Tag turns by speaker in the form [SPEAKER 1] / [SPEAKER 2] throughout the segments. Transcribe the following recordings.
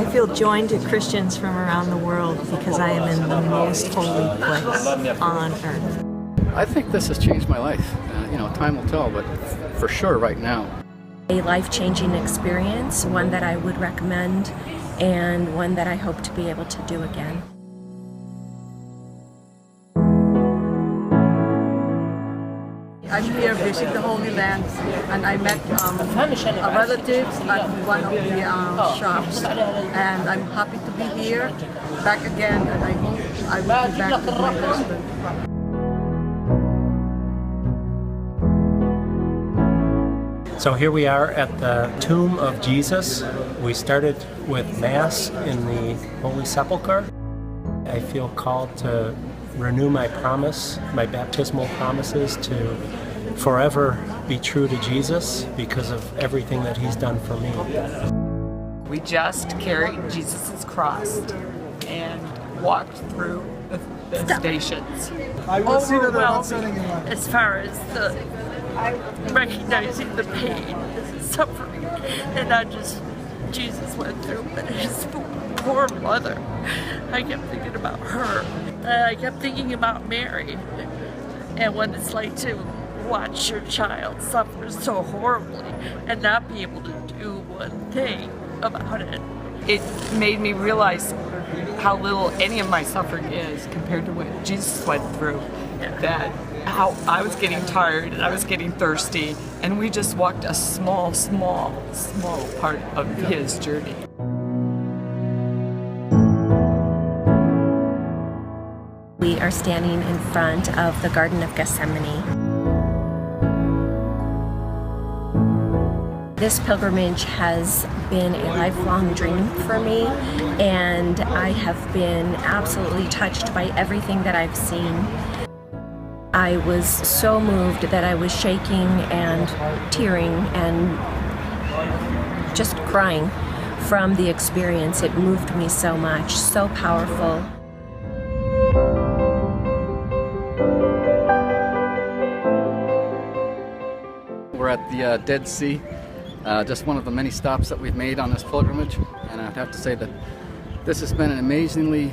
[SPEAKER 1] I feel joined to Christians from around the world because I am in the most holy place on earth.
[SPEAKER 2] I think this has changed my life. Time will tell, but for sure right now.
[SPEAKER 3] A life-changing experience, one that I would recommend, and one that I hope to be able to do again.
[SPEAKER 4] I'm here visiting the Holy Land, and I met a relative at one of the shops, and I'm happy to be here, back again, and I hope I will be back with my husband.
[SPEAKER 5] So here we are at the tomb of Jesus. We started with Mass in the Holy Sepulchre. I feel called to renew my promise, my baptismal promises, to forever be true to Jesus because of everything that He's done for me.
[SPEAKER 6] We just carried Jesus' cross and walked through the stations.
[SPEAKER 7] Overwhelming as far as the recognizing the pain, the suffering, and Jesus went through, but his poor mother, I kept thinking about her. I kept thinking about Mary, and what it's like to watch your child suffer so horribly and not be able to do one thing about it.
[SPEAKER 6] It made me realize how little any of my suffering is compared to what Jesus went through. That how I was getting tired and I was getting thirsty, and we just walked a small part of his journey.
[SPEAKER 3] We are standing in front of the Garden of Gethsemane. This pilgrimage has been a lifelong dream for me, and I have been absolutely touched by everything that I've seen. I was so moved that I was shaking and tearing and just crying from the experience. It moved me so much, so powerful.
[SPEAKER 2] We're at the Dead Sea, just one of the many stops that we've made on this pilgrimage, and I'd have to say that this has been an amazing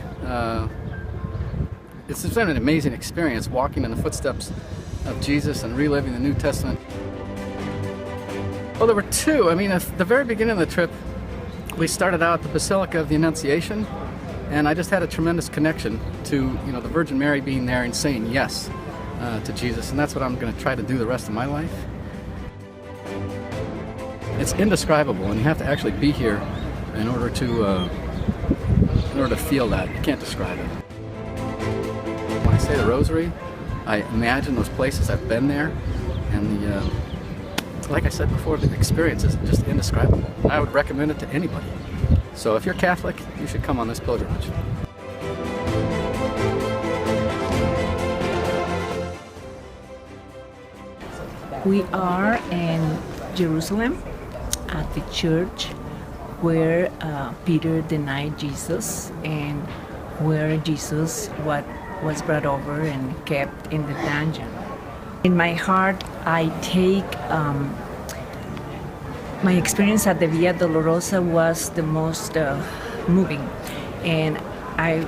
[SPEAKER 2] experience walking in the footsteps of Jesus and reliving the New Testament. Well, there were two. At the very beginning of the trip, we started out at the Basilica of the Annunciation, and I just had a tremendous connection to the Virgin Mary being there and saying yes to Jesus, and that's what I'm going to try to do the rest of my life. It's indescribable, and you have to actually be here in order to feel that. You can't describe it. When I say the Rosary, I imagine those places. I've been there, and like I said before, the experience is just indescribable. I would recommend it to anybody. So if you're Catholic, you should come on this pilgrimage.
[SPEAKER 8] We are in Jerusalem at the church where Peter denied Jesus and where Jesus was brought over and kept in the dungeon. In my heart, I take my experience at the Via Dolorosa was the most moving, and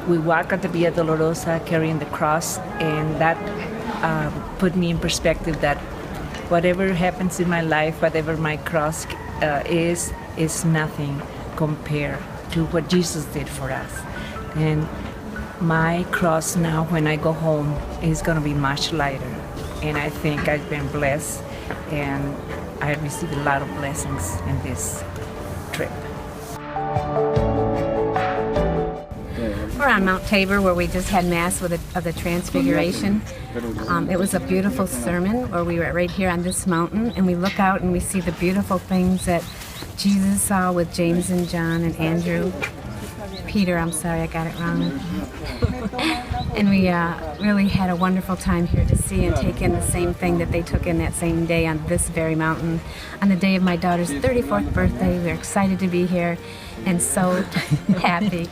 [SPEAKER 8] we walk at the Via Dolorosa carrying the cross, and that put me in perspective that whatever happens in my life, whatever my cross is nothing compared to what Jesus did for us. And my cross now, when I go home, is going to be much lighter. And I think I've been blessed, and I received a lot of blessings in this trip.
[SPEAKER 9] We're on Mount Tabor, where we just had Mass of the Transfiguration. It was a beautiful sermon where we were right here on this mountain, and we look out and we see the beautiful things that Jesus saw with James and John and Andrew. Peter, I'm sorry, I got it wrong. And we really had a wonderful time here to see and take in the same thing that they took in that same day on this very mountain. On the day of my daughter's 34th birthday, we're excited to be here and so happy.